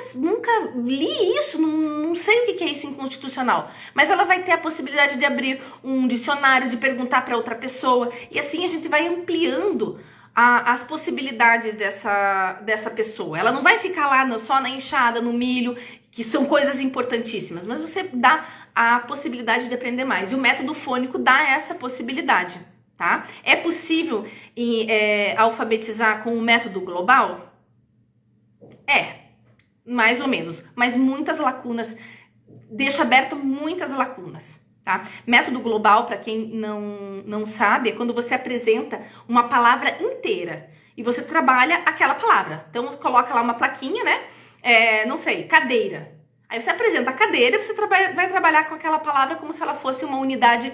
li isso, não sei o que é isso inconstitucional. Mas ela vai ter a possibilidade de abrir um dicionário, de perguntar para outra pessoa. E assim a gente vai ampliando as possibilidades dessa pessoa. Ela não vai ficar lá só na enxada, no milho, que são coisas importantíssimas, mas você dá a possibilidade de aprender mais. E o método fônico dá essa possibilidade, tá? É possível alfabetizar com o método global? Mais ou menos, mas muitas lacunas, deixa aberto muitas lacunas. Tá? Método global, para quem não sabe, é quando você apresenta uma palavra inteira e você trabalha aquela palavra. Então, coloca lá uma plaquinha, né? Não sei, cadeira. Aí você apresenta a cadeira e você vai trabalhar com aquela palavra como se ela fosse uma unidade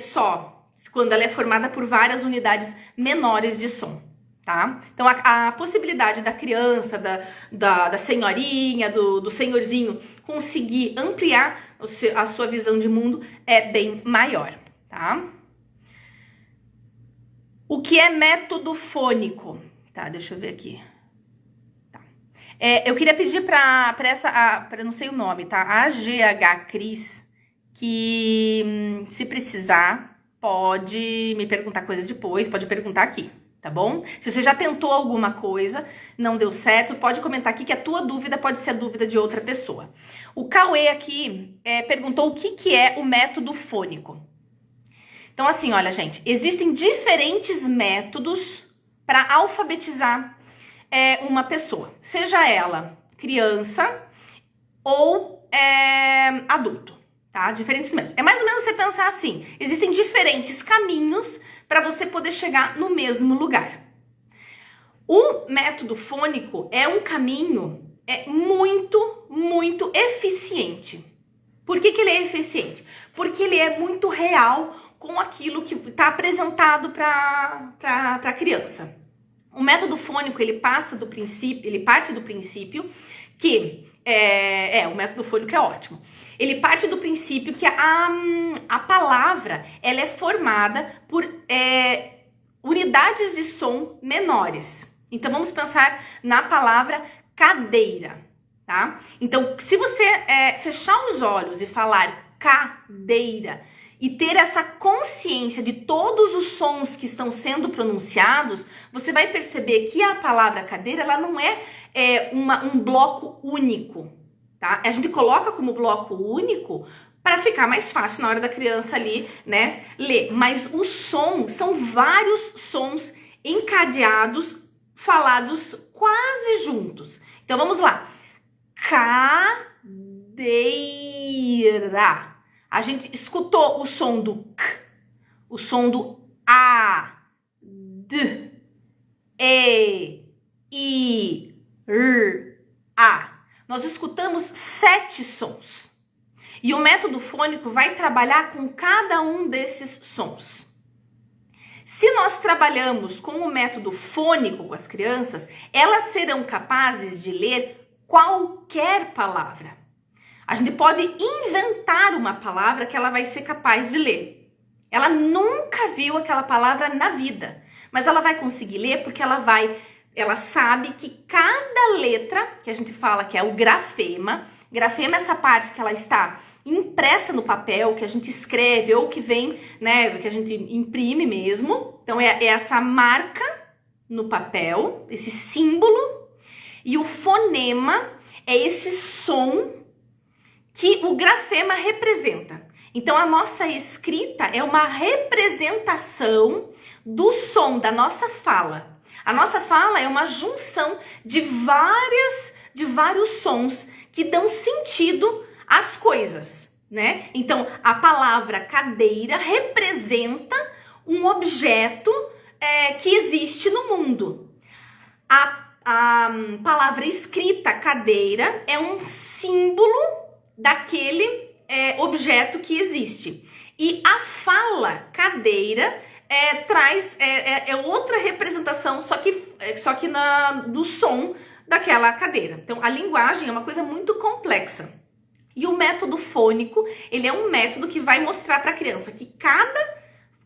só, quando ela é formada por várias unidades menores de som. Tá? Então, a possibilidade da criança, da senhorinha, do senhorzinho conseguir ampliar a sua visão de mundo é bem maior, tá? O que é método fônico? Tá, deixa eu ver aqui. Tá. Eu queria pedir para não sei o nome, tá? A GH Cris, que se precisar, pode me perguntar coisas depois, pode perguntar aqui. Tá bom? Se você já tentou alguma coisa, não deu certo, pode comentar aqui que a tua dúvida pode ser a dúvida de outra pessoa. O Cauê aqui perguntou o que é o método fônico. Então assim, olha gente, existem diferentes métodos para alfabetizar uma pessoa, seja ela criança ou adulto, tá? Diferentes métodos. É mais ou menos você pensar assim, existem diferentes caminhos para você poder chegar no mesmo lugar. O método fônico é um caminho muito eficiente. Por que ele é eficiente? Porque ele é muito real com aquilo que está apresentado para a criança. O método fônico, ele parte do princípio que o método fônico é ótimo. Ele parte do princípio que a palavra ela é formada por unidades de som menores. Então vamos pensar na palavra cadeira, tá? Então, se você fechar os olhos e falar cadeira e ter essa consciência de todos os sons que estão sendo pronunciados, você vai perceber que a palavra cadeira ela não é um bloco único, tá? A gente coloca como bloco único para ficar mais fácil na hora da criança ali, né, ler. Mas os sons são vários sons encadeados, falados quase juntos. Então vamos lá. Cadeira. A gente escutou o som do K, o som do A, D, E, I, R, A. Nós escutamos 7 sons. E o método fônico vai trabalhar com cada um desses sons. Se nós trabalhamos com o método fônico com as crianças, elas serão capazes de ler qualquer palavra. A gente pode inventar uma palavra que ela vai ser capaz de ler. Ela nunca viu aquela palavra na vida, mas ela vai conseguir ler porque ela sabe que cada letra, que a gente fala que é o grafema é essa parte que ela está impressa no papel, que a gente escreve ou que vem, né, que a gente imprime mesmo. Então é essa marca no papel, esse símbolo, e o fonema é esse som que o grafema representa. Então, a nossa escrita é uma representação do som da nossa fala. A nossa fala é uma junção de vários sons que dão sentido às coisas, né? Então, a palavra cadeira representa um objeto que existe no mundo. A palavra escrita, cadeira, é um símbolo daquele objeto que existe. E a fala cadeira traz outra representação, só que do som daquela cadeira. Então, a linguagem é uma coisa muito complexa. E o método fônico, ele é um método que vai mostrar para a criança que cada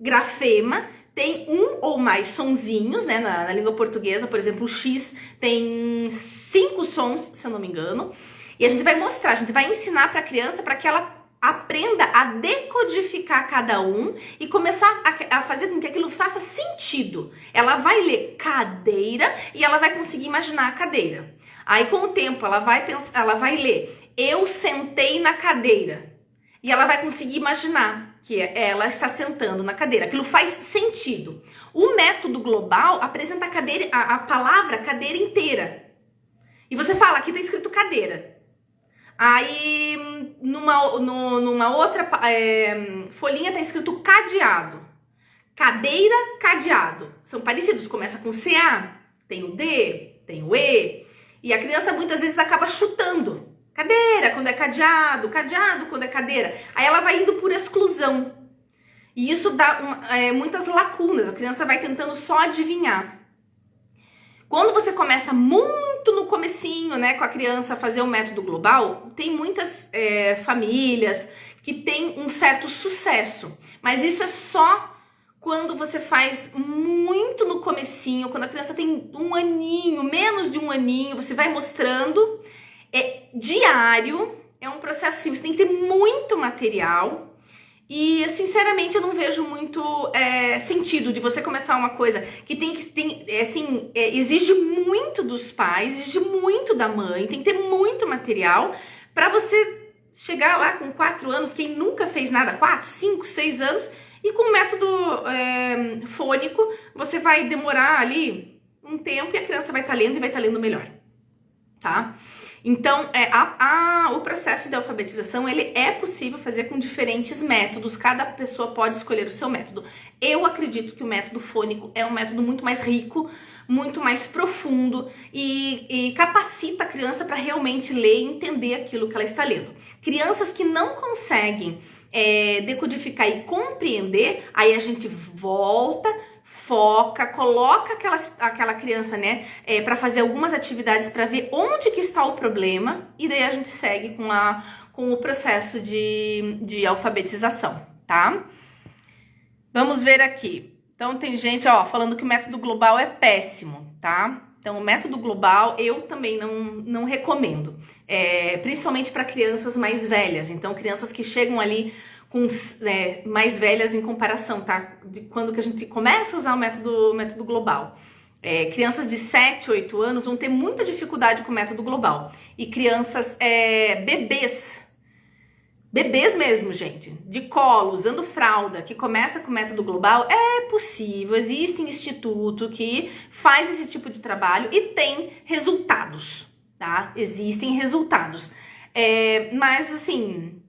grafema tem um ou mais sonzinhos, né? Na língua portuguesa, por exemplo, o X tem 5 sons, se eu não me engano. E a gente vai mostrar, a gente vai ensinar para a criança para que ela aprenda a decodificar cada um e começar a fazer com que aquilo faça sentido. Ela vai ler cadeira e ela vai conseguir imaginar a cadeira. Aí, com o tempo, ela vai ler eu sentei na cadeira. E ela vai conseguir imaginar que ela está sentando na cadeira. Aquilo faz sentido. O método global apresenta a palavra cadeira inteira. E você fala, aqui está escrito cadeira. Aí, numa outra folhinha está escrito cadeado. Cadeira, cadeado. São parecidos, começa com CA, tem o D, tem o E. E a criança muitas vezes acaba chutando. Cadeira, quando é cadeado, cadeado, quando é cadeira. Aí ela vai indo por exclusão. E isso dá muitas lacunas. A criança vai tentando só adivinhar. Quando você começa muito no comecinho, né, com a criança a fazer o método global, tem muitas famílias que têm um certo sucesso. Mas isso é só quando você faz muito no comecinho, quando a criança tem 1 aninho, menos de 1 aninho, você vai mostrando. Diário, é um processo assim, você tem que ter muito material. E, sinceramente, eu não vejo muito sentido de você começar uma coisa que exige muito dos pais, exige muito da mãe, tem que ter muito material para você chegar lá com 4 anos, quem nunca fez nada, 4, 5, 6 anos, e com o método fônico, você vai demorar ali um tempo e a criança vai estar lendo e vai estar lendo melhor, tá? Então, o processo de alfabetização, ele é possível fazer com diferentes métodos, cada pessoa pode escolher o seu método. Eu acredito que o método fônico é um método muito mais rico, muito mais profundo e capacita a criança para realmente ler e entender aquilo que ela está lendo. Crianças que não conseguem decodificar e compreender, aí a gente volta, foca, coloca aquela criança, né, para fazer algumas atividades para ver onde que está o problema e daí a gente segue com o processo de alfabetização, tá? Vamos ver aqui. Então tem gente, ó, falando que o método global é péssimo, tá? Então o método global eu também não recomendo, principalmente para crianças mais velhas. Então crianças que chegam ali mais velhas em comparação, tá? De quando que a gente começa a usar o método global. Crianças de 7, 8 anos vão ter muita dificuldade com o método global. E crianças, bebês mesmo, gente, de colo, usando fralda, que começa com o método global, é possível, existe instituto que faz esse tipo de trabalho e tem resultados, tá? Existem resultados. Mas, assim,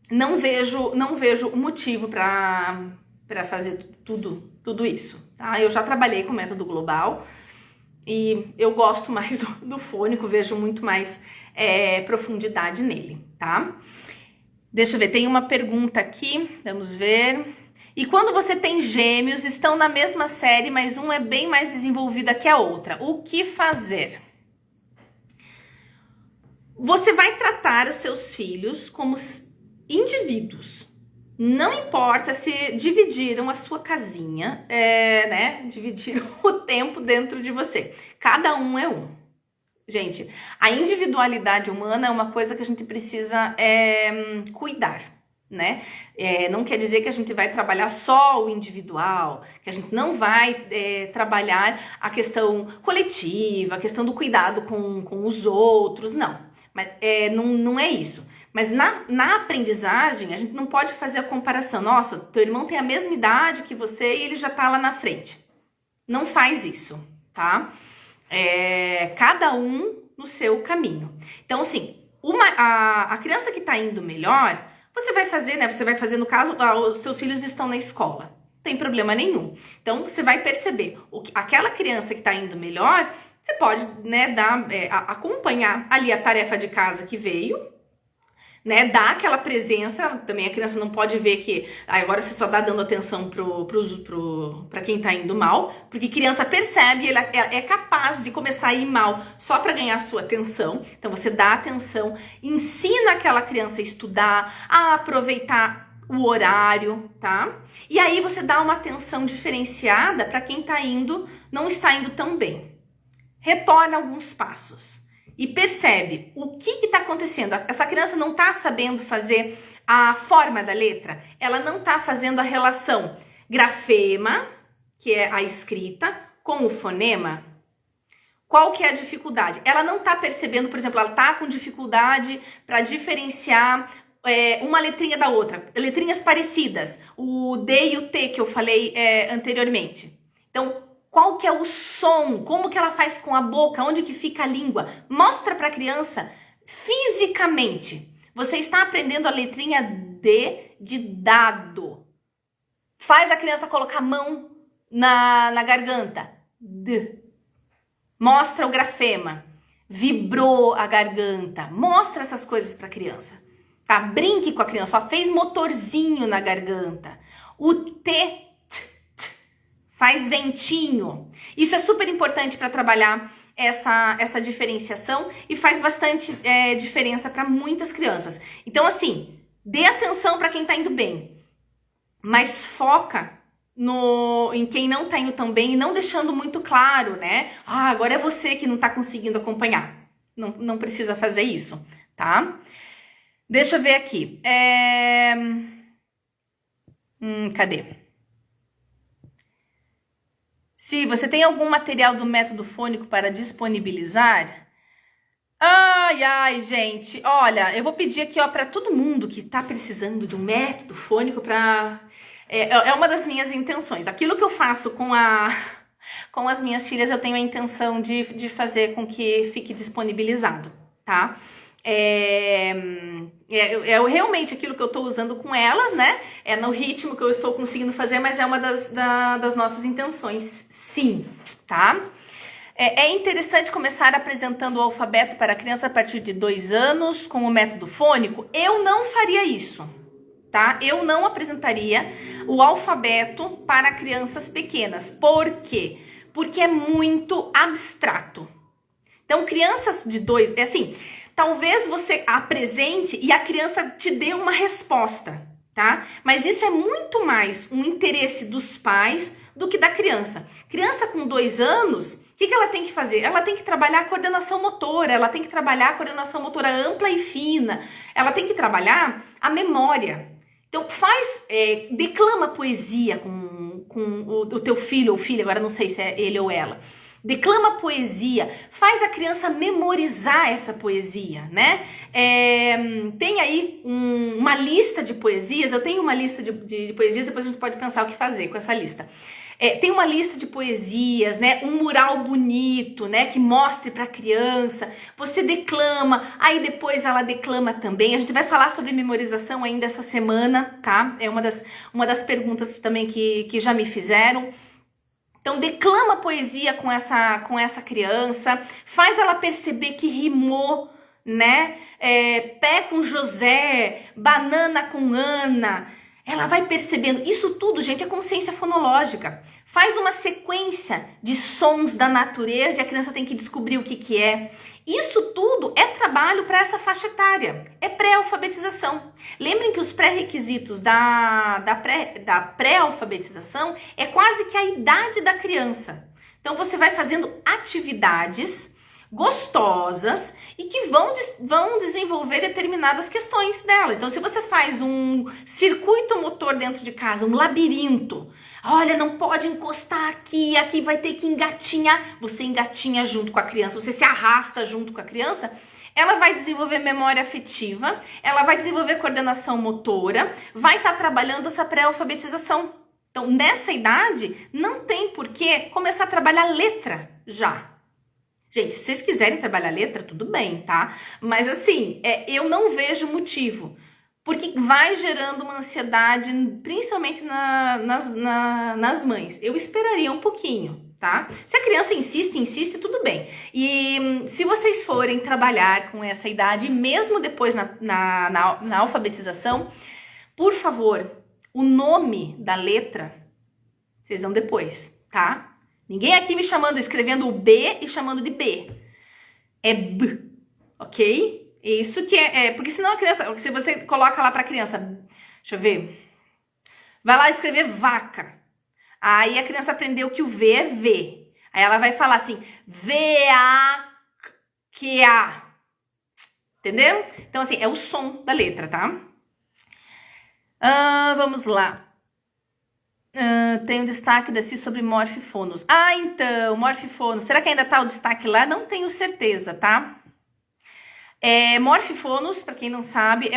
não vejo motivo para fazer tudo isso, tá? Eu já trabalhei com o método global e eu gosto mais do fônico, vejo muito mais profundidade nele, tá? Deixa eu ver, tem uma pergunta aqui, vamos ver. E quando você tem gêmeos, estão na mesma série, mas um é bem mais desenvolvida que a outra, o que fazer? Você vai tratar os seus filhos como indivíduos. Não importa se dividiram a sua casinha, né? Dividiram o tempo dentro de você. Cada um é um. Gente, a individualidade humana é uma coisa que a gente precisa cuidar, né? Não quer dizer que a gente vai trabalhar só o individual, que a gente não vai trabalhar a questão coletiva, a questão do cuidado com os outros, não. Mas não é isso. Mas na aprendizagem, a gente não pode fazer a comparação. Nossa, teu irmão tem a mesma idade que você e ele já tá lá na frente. Não faz isso, tá? Cada um no seu caminho. Então, assim, a criança que tá indo melhor, você vai fazer, né? Você vai fazer, no caso, os seus filhos estão na escola. Não tem problema nenhum. Então, você vai perceber. Aquela criança que tá indo melhor, você pode, né, acompanhar ali a tarefa de casa que veio, né, dá aquela presença, também a criança não pode ver que agora você só tá dando atenção para quem tá indo mal, porque criança percebe, ela é capaz de começar a ir mal só para ganhar a sua atenção. Então você dá atenção, ensina aquela criança a estudar, a aproveitar o horário, tá? E aí você dá uma atenção diferenciada para quem não está indo tão bem. Retorna alguns passos. E percebe o que está acontecendo. Essa criança não está sabendo fazer a forma da letra, ela não está fazendo a relação grafema, que é a escrita, com o fonema. Qual que é a dificuldade? Ela não está percebendo, por exemplo, ela está com dificuldade para diferenciar uma letrinha da outra, letrinhas parecidas, o D e o T que eu falei anteriormente. Então, qual que é o som? Como que ela faz com a boca? Onde que fica a língua? Mostra para a criança fisicamente. Você está aprendendo a letrinha D de dado. Faz a criança colocar a mão na garganta. D. Mostra o grafema. Vibrou a garganta. Mostra essas coisas para a criança. Tá? Brinque com a criança. Ó, fez motorzinho na garganta. O T. Faz ventinho. Isso é super importante para trabalhar essa diferenciação e faz bastante diferença para muitas crianças. Então, assim, dê atenção para quem está indo bem, mas foca em quem não está indo tão bem e não deixando muito claro, né? Agora é você que não está conseguindo acompanhar. Não precisa fazer isso, tá? Deixa eu ver aqui. Cadê? Se você tem algum material do método fônico para disponibilizar? Ai, gente, olha, eu vou pedir aqui, ó, para todo mundo que está precisando de um método fônico para... É uma das minhas intenções. Aquilo que eu faço com com as minhas filhas eu tenho a intenção de fazer com que fique disponibilizado, tá? Realmente aquilo que eu estou usando com elas, né? É no ritmo que eu estou conseguindo fazer, mas é uma das nossas intenções, sim, tá? É interessante começar apresentando o alfabeto para a criança a partir de 2 anos com o método fônico? Eu não faria isso, tá? Eu não apresentaria o alfabeto para crianças pequenas. Por quê? Porque é muito abstrato. Então, crianças de 2, assim, talvez você apresente e a criança te dê uma resposta, tá? Mas isso é muito mais um interesse dos pais do que da criança. Criança com 2 anos, o que ela tem que fazer? Ela tem que trabalhar a coordenação motora, ela tem que trabalhar a coordenação motora ampla e fina, ela tem que trabalhar a memória. Então, declama poesia com o teu filho ou filha, agora não sei se é ele ou ela. Declama poesia, faz a criança memorizar essa poesia, né? Tem aí uma lista de poesias, eu tenho uma lista de poesias, depois a gente pode pensar o que fazer com essa lista. Tem uma lista de poesias, né? Um mural bonito, né? Que mostre para a criança. Você declama, aí depois ela declama também. A gente vai falar sobre memorização ainda essa semana, tá? É uma das perguntas também que já me fizeram. Então, declama poesia com essa criança, faz ela perceber que rimou, né? Pé com José, banana com Ana. Ela vai percebendo. Isso tudo, gente, é consciência fonológica. Faz uma sequência de sons da natureza e a criança tem que descobrir o que é. Isso tudo é trabalho para essa faixa etária. É pré-alfabetização. Lembrem que os pré-requisitos da pré-alfabetização é quase que a idade da criança. Então, você vai fazendo atividades gostosas e que vão desenvolver determinadas questões dela. Então, se você faz um circuito motor dentro de casa, um labirinto, olha, não pode encostar aqui vai ter que engatinhar. Você engatinha junto com a criança, você se arrasta junto com a criança, ela vai desenvolver memória afetiva, ela vai desenvolver coordenação motora, vai estar trabalhando essa pré-alfabetização. Então, nessa idade, não tem por que começar a trabalhar letra já. Gente, se vocês quiserem trabalhar letra, tudo bem, tá? Mas assim, eu não vejo motivo. Porque vai gerando uma ansiedade, principalmente nas mães. Eu esperaria um pouquinho, tá? Se a criança insiste, tudo bem. E se vocês forem trabalhar com essa idade, mesmo depois na alfabetização, por favor, o nome da letra, vocês dão depois, tá? Ninguém aqui me escrevendo o B e chamando de B. É B, ok? Isso que porque senão a criança, se você coloca lá pra criança, deixa eu ver, vai lá escrever vaca. Aí a criança aprendeu que o V é V. Aí ela vai falar assim, V-A-Q-A. Entendeu? Então assim, é o som da letra, tá? Vamos lá. Tem um destaque desse sobre morfifonos. Então, morfifonos. Será que ainda tá o destaque lá? Não tenho certeza, tá? Morfifonos, para quem não sabe,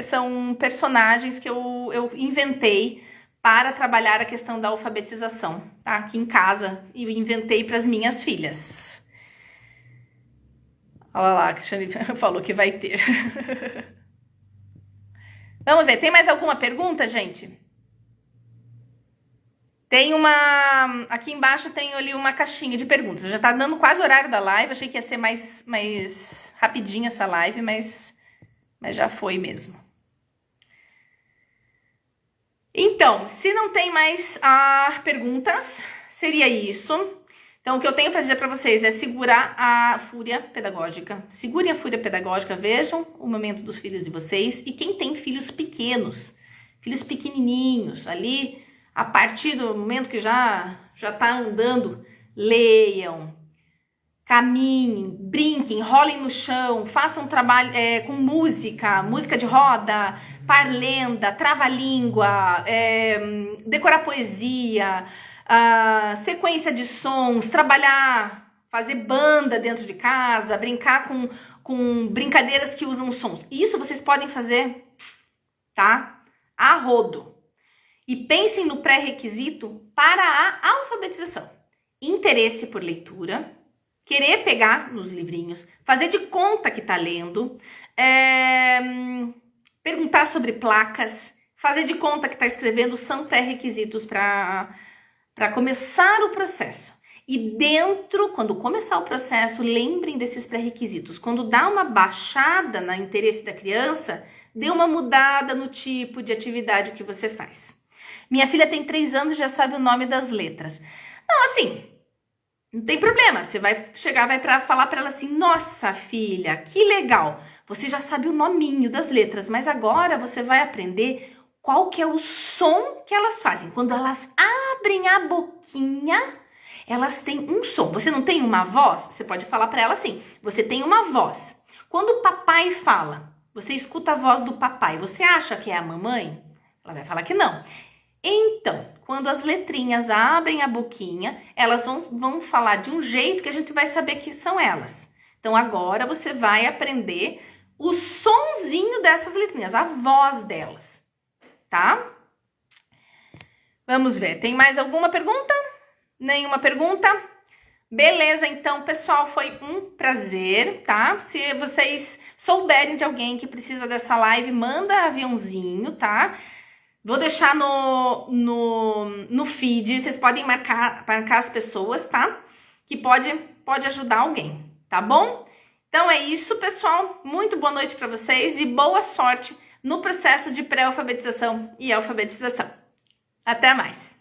são personagens que eu inventei para trabalhar a questão da alfabetização, tá? Aqui em casa, e eu inventei para as minhas filhas. Olha lá, a Cristiane falou que vai ter. Vamos ver, tem mais alguma pergunta, gente? Tem aqui embaixo tem ali uma caixinha de perguntas. Já tá dando quase o horário da live, achei que ia ser mais rapidinha essa live, mas já foi mesmo. Então, se não tem mais perguntas, seria isso. Então, o que eu tenho para dizer para vocês é segurar a fúria pedagógica. Segurem a fúria pedagógica, vejam o momento dos filhos de vocês. E quem tem filhos pequenos, filhos pequenininhos, ali, a partir do momento que já tá andando, leiam, caminhem, brinquem, rolem no chão, façam trabalho com música de roda, parlenda, trava-língua, decorar poesia, sequência de sons, trabalhar, fazer banda dentro de casa, brincar com brincadeiras que usam sons. Isso vocês podem fazer, tá? A rodo. E pensem no pré-requisito para a alfabetização. interesse por leitura, querer pegar nos livrinhos, fazer de conta que tá lendo, perguntar sobre placas, fazer de conta que tá escrevendo, são pré-requisitos para começar o processo. E quando começar o processo, lembrem desses pré-requisitos. Quando dá uma baixada no interesse da criança, dê uma mudada no tipo de atividade que você faz. Minha filha tem 3 anos e já sabe o nome das letras. Não, assim, não tem problema. Você vai chegar, falar para ela assim: nossa, filha, que legal. Você já sabe o nominho das letras, mas agora você vai aprender qual que é o som que elas fazem. Quando elas abrem a boquinha, elas têm um som. Você não tem uma voz? Você pode falar para ela assim: você tem uma voz. Quando o papai fala, você escuta a voz do papai, você acha que é a mamãe? Ela vai falar que não. Então, quando as letrinhas abrem a boquinha, elas vão falar de um jeito que a gente vai saber que são elas. Então, agora você vai aprender o sonzinho dessas letrinhas, a voz delas, tá? Vamos ver, tem mais alguma pergunta? Nenhuma pergunta? Beleza, então, pessoal, foi um prazer, tá? Se vocês souberem de alguém que precisa dessa live, manda aviãozinho, tá? Vou deixar no feed, vocês podem marcar as pessoas, tá? Que pode ajudar alguém, tá bom? Então é isso, pessoal. Muito boa noite para vocês e boa sorte no processo de pré-alfabetização e alfabetização. Até mais!